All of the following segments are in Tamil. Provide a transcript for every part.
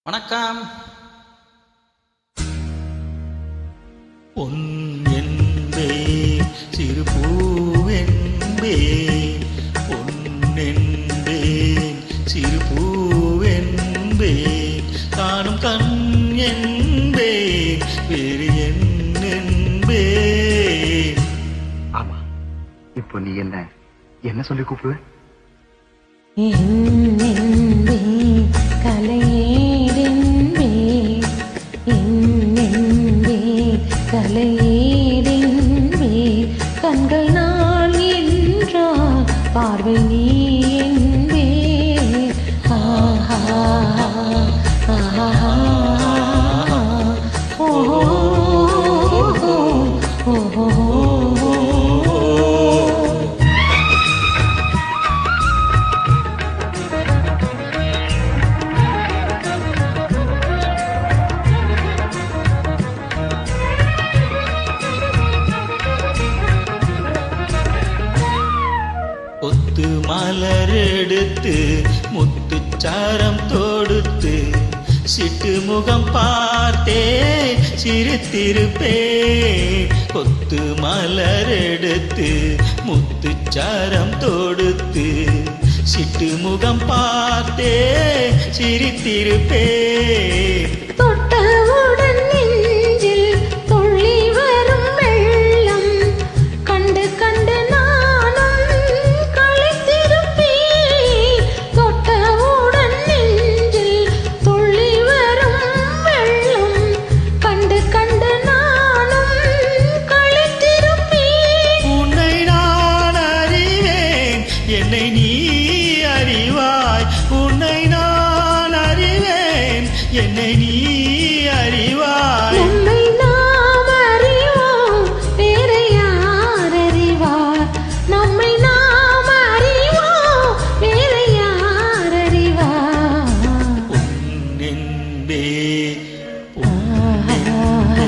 வணக்கம். பொன் என்பே சிறு பூவென்பே, பொன்னென்பே சிறு பூவென்பே, காணும் கண் என்பே வேறு என்னென்பே. ஆமா, இப்போ நீ என்ன சொல்லி கூப்பிடுவ? கலையேடென்பே, என்னென்பே கலையேடென்பே, கண்கள் நான் என்றால் பார்வை நீ என்பே. ஆஹா ஆஹா ஓஹோ ஓஹோ. கொத்து மலரெடுத்து முத்துச்சாரம் தொடுத்து சிட்டு முகம் பார்த்தே சிரித்திருப்பே. கொத்து மலரெடுத்து முத்துச்சாரம் தொடுத்து சிட்டு முகம் பார்த்தே சிரித்திருப்பே. தொட்டவுடன் நெஞ்சில் துள்ளி வரும் வெள்ளம் கண்டு கண்டு நானும் களைத்திருப்பேன். தொட்டவுடன் நெஞ்சில் துள்ளி வரும் வெள்ளம் கண்டு கண்டு நானும் களைத்திருப்பேன். உன்னை நான் அறிவேன், என்னை நீ அறிவாய். உன்னை நான் அறிவேன், என்னை நீ அறிவாய். நம்மை நாம் அறிவோம், வேறு யார் அறிவார்? நம்மை நாம் அறிவோம், வேறு யார் அறிவார்? பொன்னென்பே பொன்னென்பே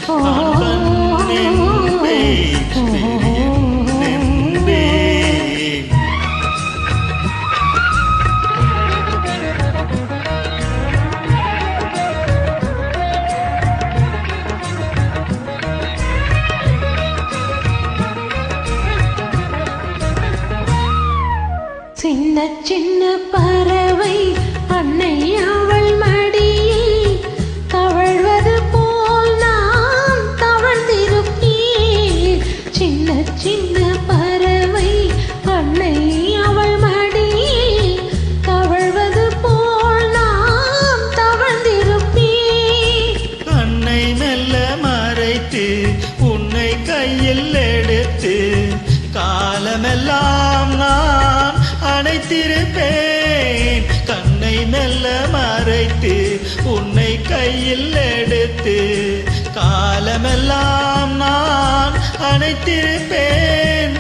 சிறுபூவென்பே, கண்ணென்பே வேறு என்னென்பே. சின்ன சின்ன பறவை அன்னை அவள் மடியில் தவழ்வது போல் நான் தவழ்ந்திருப்பேன். சின்ன சின்ன பறவை அன்னை அவள் மடியில் தவழ்வது போல் நான் தவழ்ந்திருப்பேன். கண்ணை மெல்ல மறைத்து உன்னை கையில் எடுத்து காலமெல்லாம் நான் அணைத்திருப்பேன். கண்ணை மெல்ல மறைத்து உன்னை கையில் எடுத்து காலமெல்லாம் நான் அணைத்திருப்பேன்.